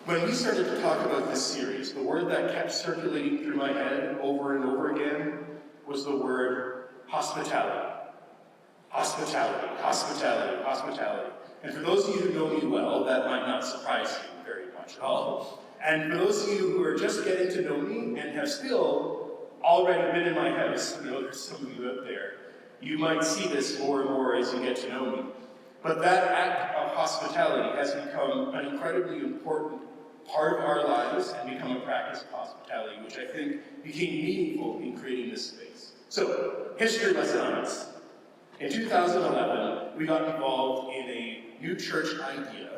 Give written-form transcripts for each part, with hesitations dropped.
When we started to talk about this series, the word that kept circulating through my head over and over again was the word hospitality. Hospitality, hospitality, hospitality. And for those of you who know me well, that might not surprise you very much at all. And for those of you who are just getting to know me and have still already been in my house, I know there's some of you out there, you might see this more and more as you get to know me. But that act of hospitality has become an incredibly important part of our lives and become a practice of hospitality, which I think became meaningful in creating this space. So, history lesson on us. In 2011, we got involved in a new church idea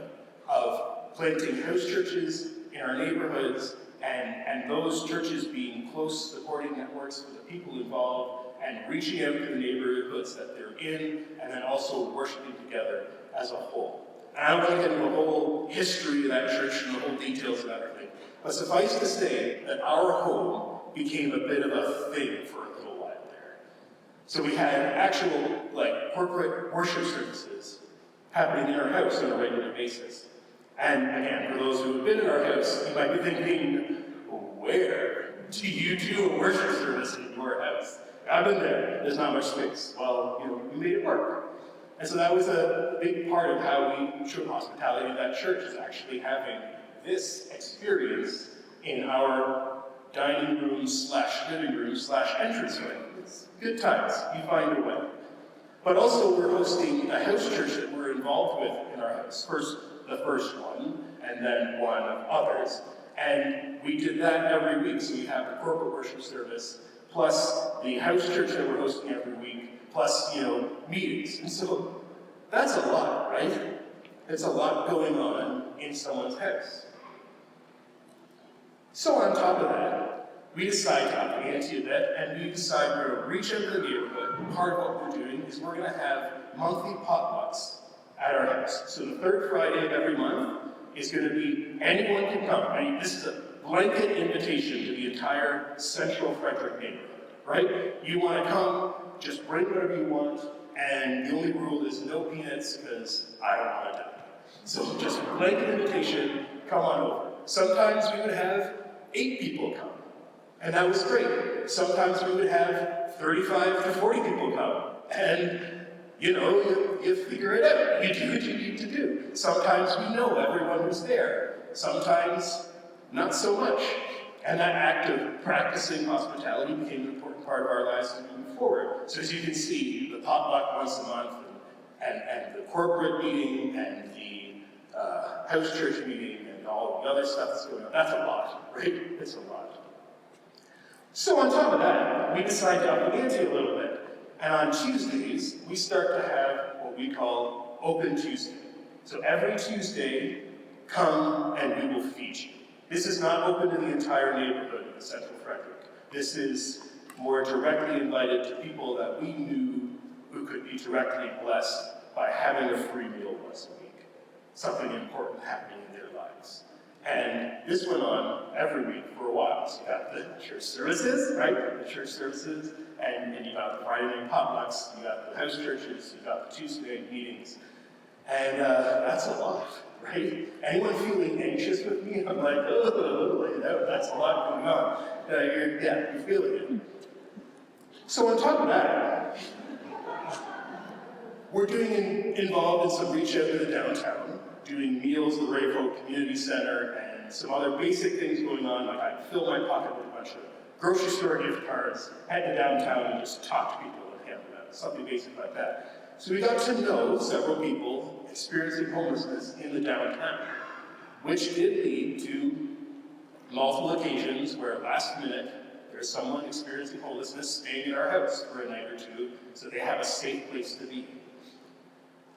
of planting house churches in our neighborhoods and those churches being close supporting networks for the people involved and reaching out to the neighborhoods that they're in and then also worshiping together as a whole. And I don't want to get into the whole history of that church and the whole details of everything, but suffice to say that our home became a bit of a thing for a little while there. So we had actual corporate worship services happening in our house on a regular basis. And again, for those who have been in our house, you might be thinking, where do you do a worship service in your house? I've been there. There's not much space. Well, we made it work. And so that was a big part of how we showed hospitality to that church, is actually having this experience in our dining room / living room / entranceway. It's good times. You find a way. But also we're hosting a house church that we're involved with in our house. First, the first one, and then one of others. And we did that every week. So we have the corporate worship service, plus the house church that we're hosting every week, plus, meetings. And so that's a lot, right? It's a lot going on in someone's house. So on top of that, we decide to up the ante a bit, and we decide we're going to reach into the neighborhood. Part of what we're doing is we're going to have monthly potlucks at our house. So the third Friday of every month is going to be anyone can come. I mean, this is a blanket invitation to the entire central Frederick neighborhood, right? You want to come, just bring whatever you want, and the only rule is no peanuts, because I don't want to die. So just blanket invitation, come on over. Sometimes we would have 8 people come, and that was great. Sometimes we would have 35 to 40 people come, and you figure it out. You do what you need to do. Sometimes we know everyone who's there. Sometimes not so much. And that act of practicing hospitality became an important part of our lives moving forward. So as you can see, the potluck once a month, and the corporate meeting, and the house church meeting, and all the other stuff that's going on, that's a lot, right? It's a lot. So on top of that, we decided to up the ante a little bit. And on Tuesdays, we start to have what we call Open Tuesday. So every Tuesday, come and we will feed you. This is not open to the entire neighborhood of the Central Frederick. This is more directly invited to people that we knew who could be directly blessed by having a free meal once a week. Something important happening in their lives. And this went on every week for a while. So you got the church services, right? The church services, and you got the Friday night potlucks, you got the house churches, you got the Tuesday meetings. And that's a lot, right? Anyone feeling anxious with me? I'm like, that's a lot going on. You're feeling it. So on top of that, we're involved in some reach out to the downtown, doing meals at the Rayford Community Center, and some other basic things going on, like I fill my pocket with a bunch of grocery store gift cards, head to downtown and just talk to people and hand them out, something basic like that. So we got to know several people experiencing homelessness in the downtown, which did lead to multiple occasions where last minute there's someone experiencing homelessness staying in our house for a night or two so they have a safe place to be.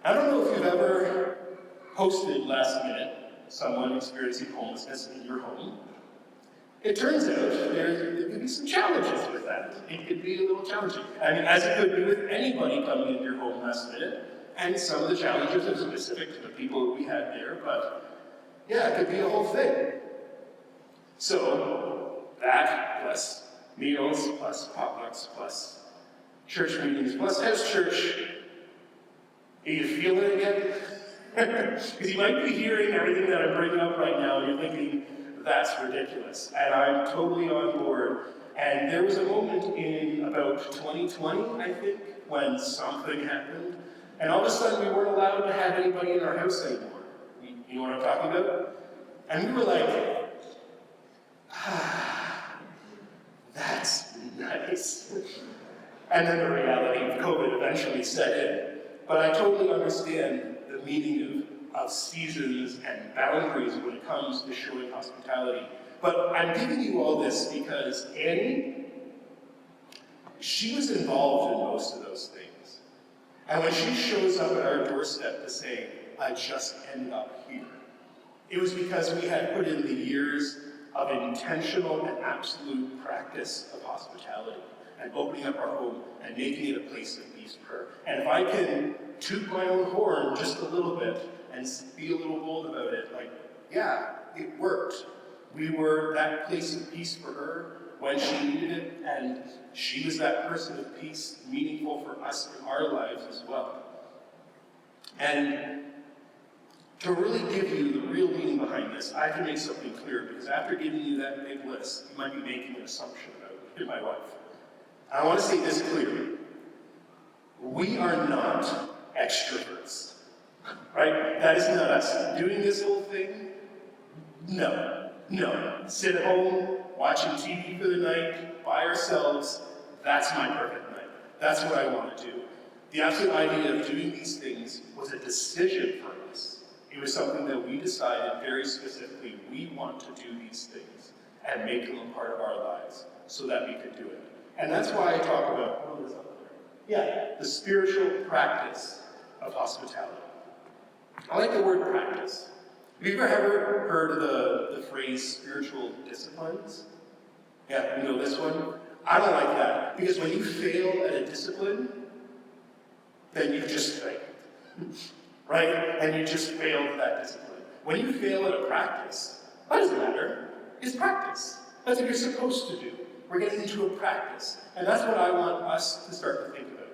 I don't know if you've ever hosted last minute someone experiencing homelessness in your home. It turns out there could be some challenges with that. It could be a little challenging. I mean, as it could be with anybody coming into your home last minute, and some of the challenges are specific to the people that we had there, but yeah, it could be a whole thing. So, that, plus meals, plus potlucks, plus church meetings, plus house church. Are you feeling it again? Because you might be hearing everything that I'm bringing up right now, and you're thinking, that's ridiculous. And I'm totally on board. And there was a moment in about 2020, I think, when something happened. And all of a sudden, we weren't allowed to have anybody in our house anymore. You know what I'm talking about? And we were like, that's nice. And then the reality of COVID eventually set in. But I totally understand the meaning of seasons and boundaries when it comes to showing hospitality. But I'm giving you all this because Annie, she was involved in most of those things. And when she shows up at our doorstep to say, I just ended up here, it was because we had put in the years of intentional and absolute practice of hospitality and opening up our home and making it a place of peace prayer. And if I can toot my own horn just a little bit and be a little bold about it, like, yeah, it worked. We were that place of peace for her when she needed it, and she was that person of peace, meaningful for us in our lives as well. And to really give you the real meaning behind this, I have to make something clear, because after giving you that big list, you might be making an assumption about my wife. I want to say this clearly. We are not extroverts, right? That is not us. Doing this whole thing, no. Sit at home, watching TV for the night, by ourselves, that's my perfect night. That's what I want to do. The absolute idea of doing these things was a decision for us. It was something that we decided very specifically, we want to do these things and make them a part of our lives so that we could do it. And that's why I talk about, what is up there? The spiritual practice of hospitality. I like the word practice. Have you ever heard of the phrase spiritual disciplines? Yeah, you know this one? I don't like that, because when you fail at a discipline, then you just failed, right? And you just failed at that discipline. When you fail at a practice, that doesn't matter. It's practice. That's what you're supposed to do. We're getting into a practice. And that's what I want us to start to think about.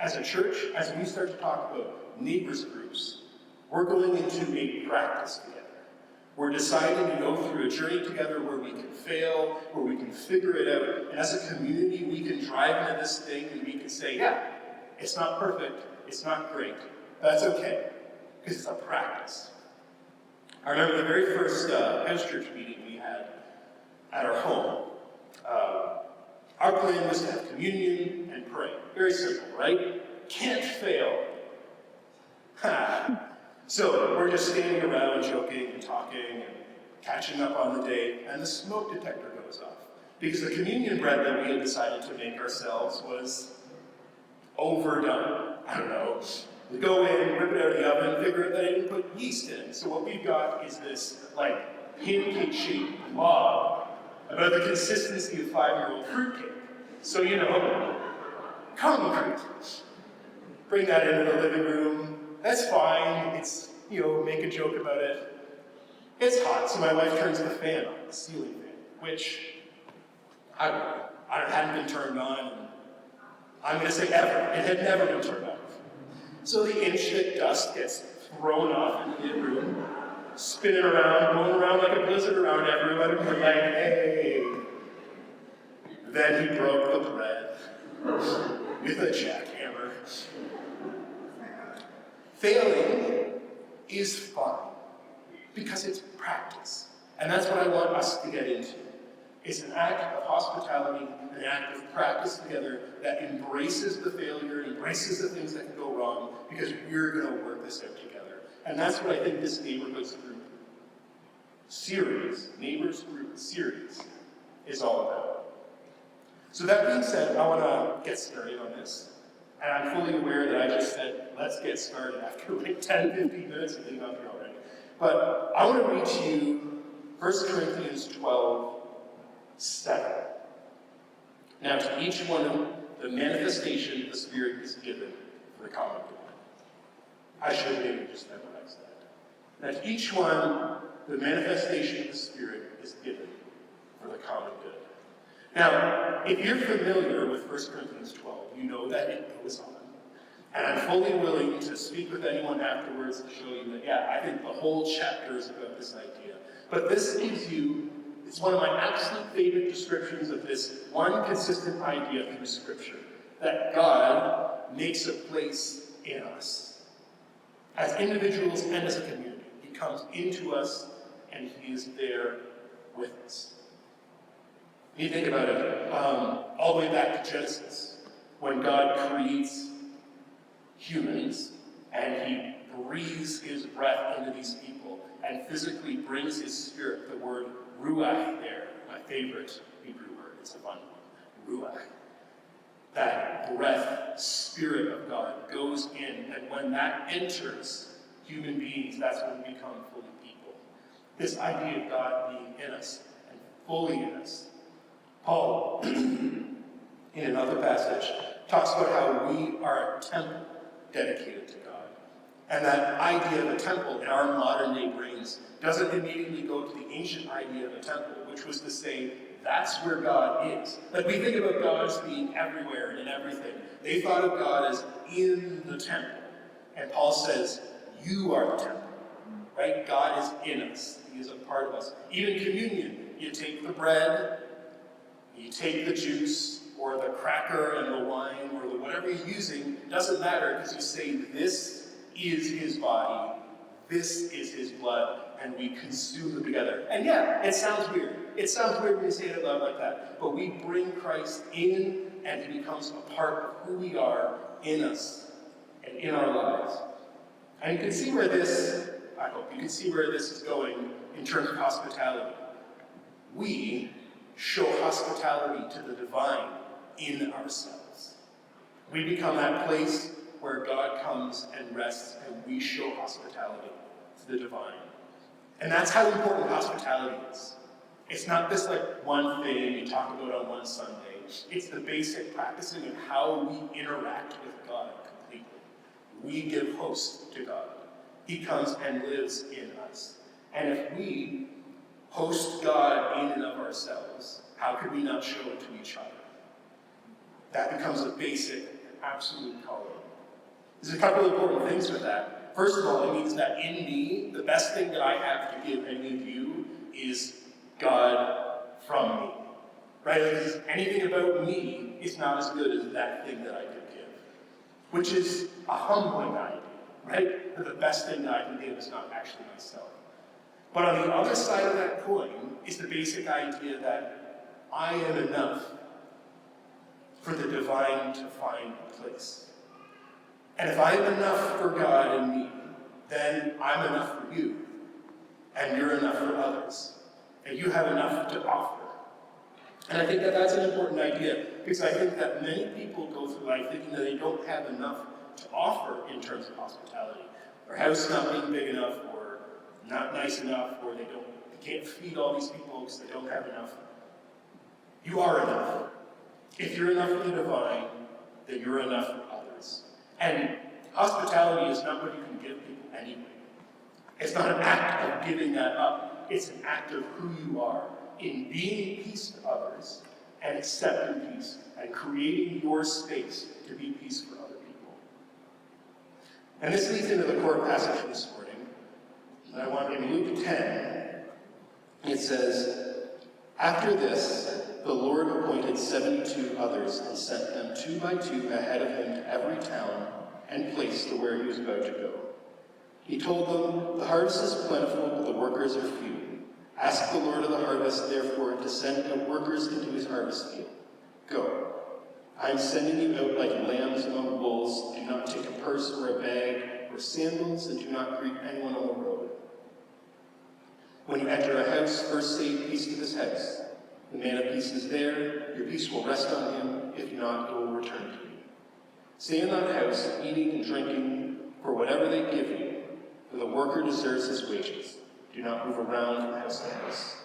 As a church, as we start to talk about neighbors groups, we're going into a practice together. We're deciding to go through a journey together where we can fail, where we can figure it out. And as a community, we can drive into this thing and we can say, yeah, it's not perfect, it's not great. That's okay, because it's a practice. I remember the very first house church meeting we had at our home. Our plan was to have communion and pray. Very simple, right? Can't fail. So we're just standing around joking and talking and catching up on the day, and the smoke detector goes off. Because the communion bread that we had decided to make ourselves was overdone. I don't know. We go in, rip it out of the oven, figure out that I didn't put yeast in it. So what we've got is this, like, pancake-shaped blob about the consistency of 5-year-old fruitcake. So, you know, concrete. Bring that into the living room. That's fine. It's, you know, make a joke about it. It's hot, so my wife turns the fan on, the ceiling fan, which, I don't know, it hadn't been turned on. I'm going to say ever. It had never been turned on. So the inch-thick dust gets thrown off into the room, spinning around, going around like a blizzard around everyone, and we're like, hey. Then he broke the bread with a jackhammer. Failing is fun because it's practice. And that's what I want us to get into. It's an act of hospitality, an act of practice together that embraces the failure, embraces the things that can go wrong, because we're going to work this out together. And that's what I think this Neighborhoods group series, Neighbors group series, is all about. So that being said, I want to get started on this. And I'm fully aware that I just said, let's get started after like 10, 15 minutes of being up here already. But I want to read to you 1 Corinthians 12, 7. Now to each one, the manifestation of the Spirit is given for the common good. I should have maybe just memorized that. Now to each one, the manifestation of the Spirit is given for the common good. Now, if you're familiar with 1 Corinthians 12, you know that it goes on. And I'm fully willing to speak with anyone afterwards to show you that yeah, I think the whole chapter is about this idea. But this gives you, it's one of my absolute favorite descriptions of this one consistent idea through Scripture, that God makes a place in us. As individuals and as a community, he comes into us and he is there with us. You think about it, all the way back to Genesis, when God creates humans and he breathes his breath into these people and physically brings his spirit, the word ruach there, my favorite Hebrew word, it's a fun one, ruach. That breath, spirit of God goes in, and when that enters human beings, that's when we become fully people. This idea of God being in us and fully in us. Paul, in another passage, talks about how we are a temple dedicated to God. And that idea of a temple in our modern day brains doesn't immediately go to the ancient idea of a temple, which was to say, that's where God is. Like we think about God as being everywhere and in everything. They thought of God as in the temple. And Paul says, you are the temple. Right? God is in us. He is a part of us. Even communion, you take the bread, you take the juice, or the cracker and the wine, or the whatever you're using, doesn't matter, because you say, this is his body, this is his blood, and we consume them together. And yeah, it sounds weird. It sounds weird when you say it out loud like that. But we bring Christ in, and he becomes a part of who we are in us and in our lives. And you can see where this, I hope you can see where this is going in terms of hospitality. We show hospitality to the divine in ourselves. We become that place where God comes and rests, and we show hospitality to the divine. And that's how important hospitality is. It's not this like one thing you talk about on one Sunday. It's the basic practicing of how we interact with God completely. We give host to God. He comes and lives in us. And if we host God in and of ourselves, how could we not show it to each other? That becomes a basic, absolute calling. There's a couple of important things with that. First of all, it means that in me, the best thing that I have to give any of you is God from me. Right? Because anything about me is not as good as that thing that I could give. Which is a humbling idea, right? That the best thing that I can give is not actually myself. But on the other side of that coin is the basic idea that I am enough for the divine to find a place. And if I am enough for God and me, then I'm enough for you. And you're enough for others. And you have enough to offer. And I think that that's an important idea, because I think that many people go through life thinking that they don't have enough to offer in terms of hospitality. Their house not being big enough, or not nice enough, or they can't feed all these people because they don't have enough. You are enough. If you're enough for the divine, then you're enough for others. And hospitality is not what you can give people anyway. It's not an act of giving that up. It's an act of who you are in being peace to others and accepting peace and creating your space to be peace for other people. And this leads into the core passage this morning. And I want in Luke 10, it says, after this, the Lord appointed 72 others and sent them 2 by 2 ahead of him to every town and place to where he was about to go. He told them, the harvest is plentiful, but the workers are few. Ask the Lord of the harvest, therefore, to send out workers into his harvest field. Go. I am sending you out like lambs among wolves. Do not take a purse or a bag or sandals, and do not greet anyone on the road. When you enter a house, first say peace to this house. The man of peace is there, your peace will rest on him. If not, it will return to you. Stay in that house, eating and drinking for whatever they give you, for the worker deserves his wages. Do not move around from house to house.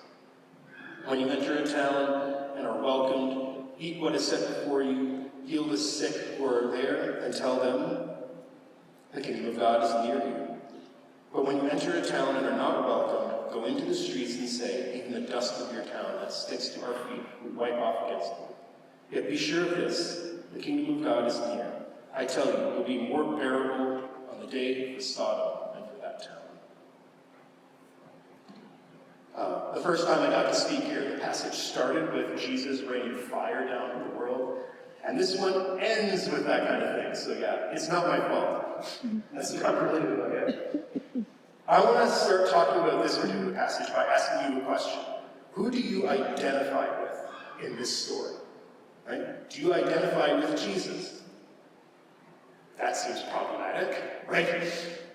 When you enter a town and are welcomed, eat what is set before you, heal the sick who are there, and tell them, the kingdom of God is near you. But when you enter a town and are not welcomed, go into the streets and say, even the dust of your town that sticks to our feet, we wipe off against them. Yet be sure of this, the kingdom of God is near. I tell you, it will be more bearable on the day for Sodom than for that town. the first time I got to speak here, the passage started with Jesus raining fire down on the world, and this one ends with that kind of thing. So yeah, it's not my fault. That's not really who I am. I want to start talking about this particular passage by asking you a question. Who do you identify with in this story? Right? Do you identify with Jesus? That seems problematic, right?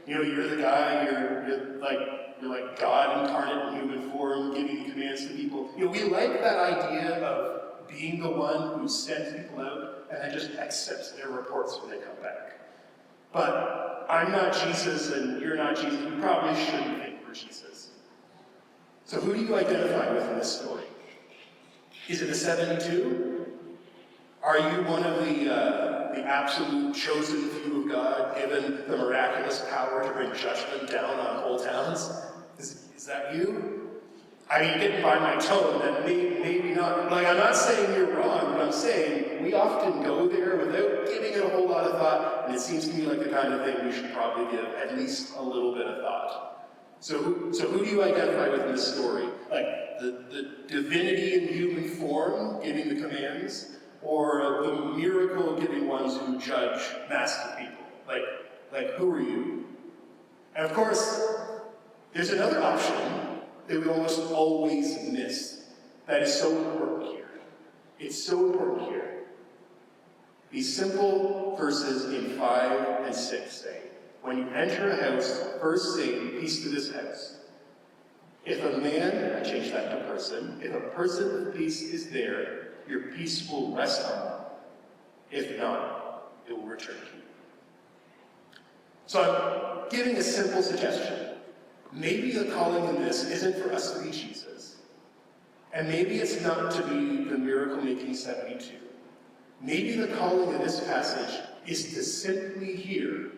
You know, you're the guy, you're like God incarnate in human form, giving commands to people. You know, we like that idea of being the one who sends people out and then just accepts their reports when they come back. But I'm not Jesus and you're not Jesus. We probably shouldn't think we're Jesus. So who do you identify with in this story? Is it the 72? Are you one of the absolute chosen few of God, given the miraculous power to bring judgment down on whole towns? Is that you? I mean, getting by my tone, that maybe not. Like, I'm not saying you're wrong, but I'm saying we often go there without giving it a whole lot of thought, and it seems to me like the kind of thing we should probably give at least a little bit of thought. So who do you identify with in this story? Like the divinity in human form giving the commands, or the miracle-giving ones who judge massive people? Like who are you? And of course, there's another option that we almost always miss that is so important here. It's so important here. These simple verses in 5 and 6 say, when you enter a house, first say, peace to this house. If a man, I change that to person, if a person of peace is there, your peace will rest on them. If not, it will return to you. So I'm giving a simple suggestion. Maybe the calling in this isn't for us to be Jesus. And maybe it's not to be the miracle-making 72. Maybe the calling in this passage is to simply hear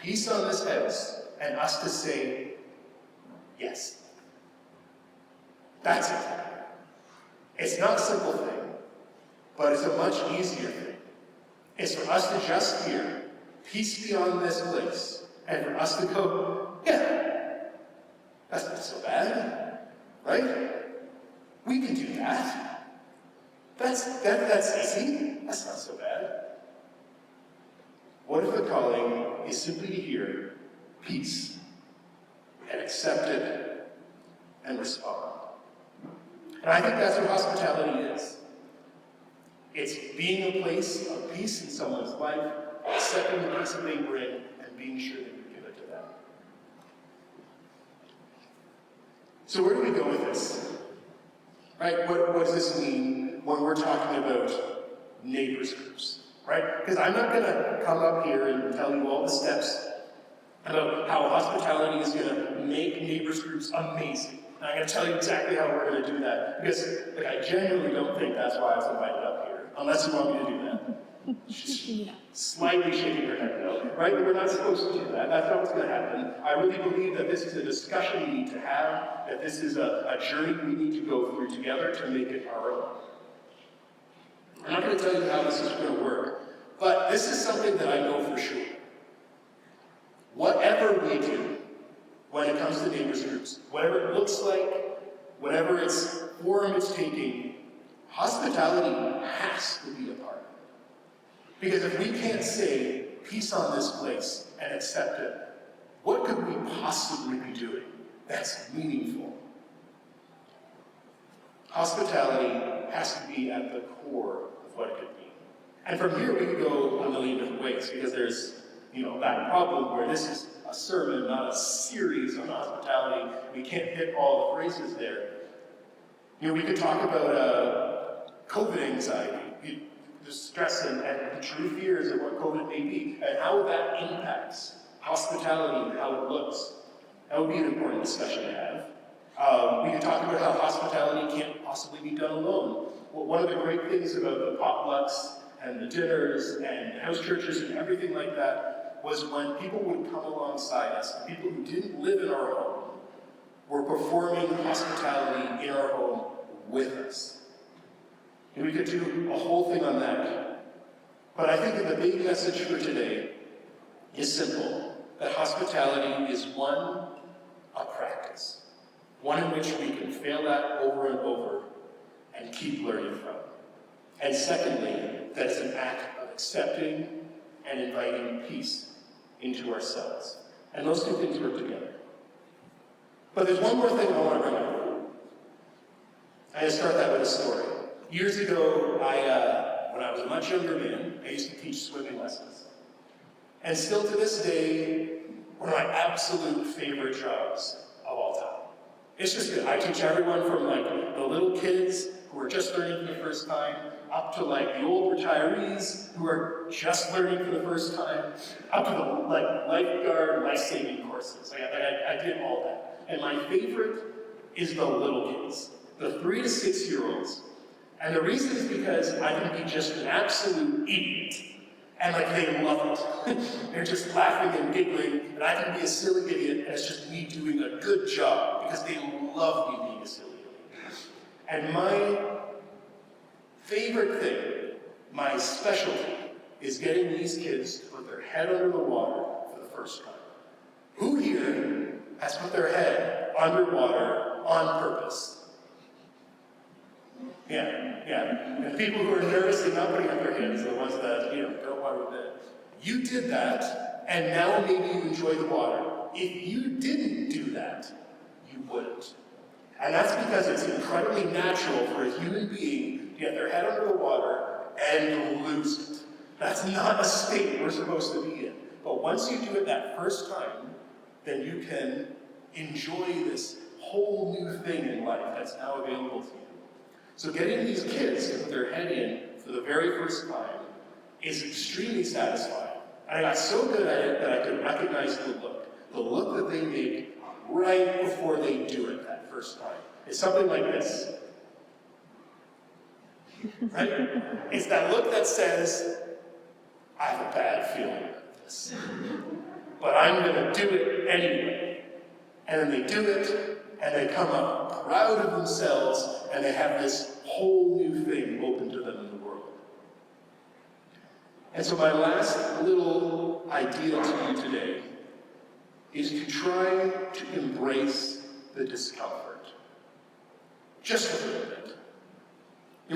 peace on this house and us to say, yes. That's it. It's not a simple thing, but it's a much easier thing. It's for us to just hear peace beyond this place, and for us to go, yeah, that's not so bad, right? We can do that. That's easy. That's not so bad. What if the calling is simply to hear peace and accept it and respond? And I think that's what hospitality is. It's being a place of peace in someone's life, accepting the peace that they bring, and being sure that you give it to them. So where do we go with this? Right? What does this mean when we're talking about neighbors groups? Right? Because I'm not going to come up here and tell you all the steps about how hospitality is going to make neighbors groups amazing. And I'm going to tell you exactly how we're going to do that. Because I genuinely don't think that's why I was invited up here. Unless you want me to do that. She's slightly shaking her head no. Right? We're not supposed to do that. That's not what's going to happen. I really believe that this is a discussion we need to have, that this is a journey we need to go through together to make it our own. I'm not going to tell you how this is going to work, but this is something that I know for sure. Whatever we do when it comes to neighbors groups, whatever it looks like, whatever its form it's taking, hospitality has to be a part of it. Because if we can't say peace on this place and accept it, what could we possibly be doing that's meaningful? Hospitality has to be at the core of what it could be. And from here we could go a million different ways, because there's, that problem where this is a sermon, not a series on hospitality. We can't hit all the phrases there. We could talk about COVID anxiety, the stress and the true fears of what COVID may be, and how that impacts hospitality and how it looks. That would be an important discussion to have. We could talk about how hospitality can't possibly be done alone. Well, one of the great things about the potlucks and the dinners and house churches and everything like that was when people would come alongside us, and people who didn't live in our home were performing hospitality in our home with us. And we could do a whole thing on that. But I think that the big message for today is simple, that hospitality is one, a practice. one in which we can fail at over and over and keep learning from. And secondly, that it's an act of accepting and inviting peace into ourselves. And those two things work together. But there's one more thing I want to bring up. I'm going to start that with a story. Years ago, when I was a much younger man, I used to teach swimming lessons. And still to this day, one of my absolute favorite jobs of all time. It's just good. I teach everyone from like the little kids who are just learning for the first time, up to like the old retirees who are just learning for the first time, up to the like lifeguard, life-saving courses. I did all that. And my favorite is the little kids, the 3 to 6 year olds. And the reason is because I can be just an absolute idiot. And like they love it. They're just laughing and giggling, and I can be a silly idiot, and it's just me doing a good job because they love me being a silly idiot. And my favorite thing, my specialty, is getting these kids to put their head under the water for the first time. Who here has put their head underwater on purpose? Yeah. And people who are nervous and not putting up their hands are the ones that, don't want to bed. You did that, and now maybe you enjoy the water. If you didn't do that, you wouldn't. And that's because it's incredibly natural for a human being to get their head under the water and lose it. That's not a state we're supposed to be in. But once you do it that first time, then you can enjoy this whole new thing in life that's now available to you. So getting these kids to put their head in for the very first time is extremely satisfying. And I got so good at it that I could recognize the look that they make right before they do it that first time. It's something like this. Right? It's that look that says, I have a bad feeling about this, but I'm going to do it anyway. And then they do it, and they come up proud of themselves, and they have this whole new thing open to them in the world. And so my last little idea to you today is to try to embrace the discomfort. Just a little bit.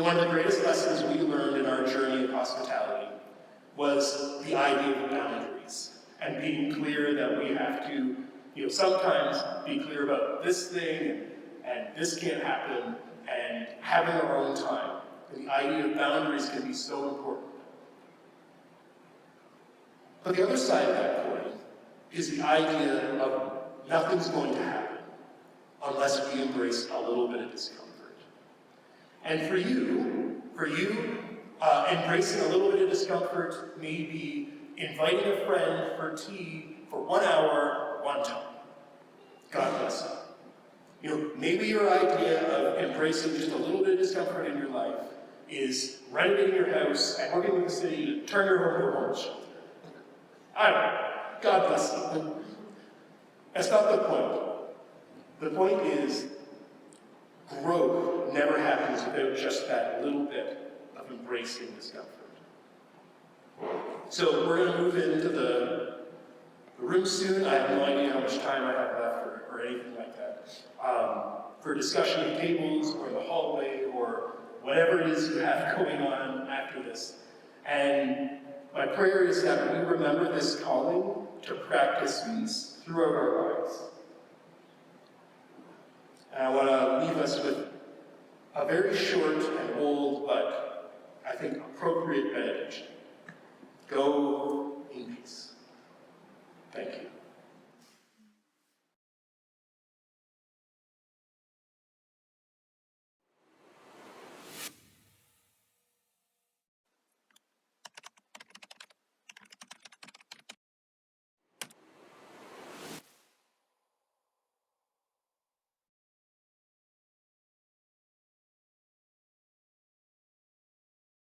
One of the greatest lessons we learned in our journey of hospitality was the idea of boundaries and being clear that we have to, sometimes be clear about this thing and this can't happen, and having our own time. And the idea of boundaries can be so important. But the other side of that coin is the idea of nothing's going to happen unless we embrace a little bit of discomfort. And for you, embracing a little bit of discomfort may be inviting a friend for tea for 1 hour, one time. God bless you. Maybe your idea of embracing just a little bit of discomfort in your life is renovating your house and working with the city to turn your home into a homeless shelter. I don't know. God bless you. That's not the point. The point is, growth never happens without just that little bit of embracing discomfort. So we're going to move into the room soon. I have no idea how much time I have left or anything like that. For discussion of tables or the hallway or whatever it is you have going on after this. And my prayer is that we remember this calling to practice peace throughout our lives. And I want to leave us with a very short and old, but I think appropriate benediction. Go in peace. Thank you.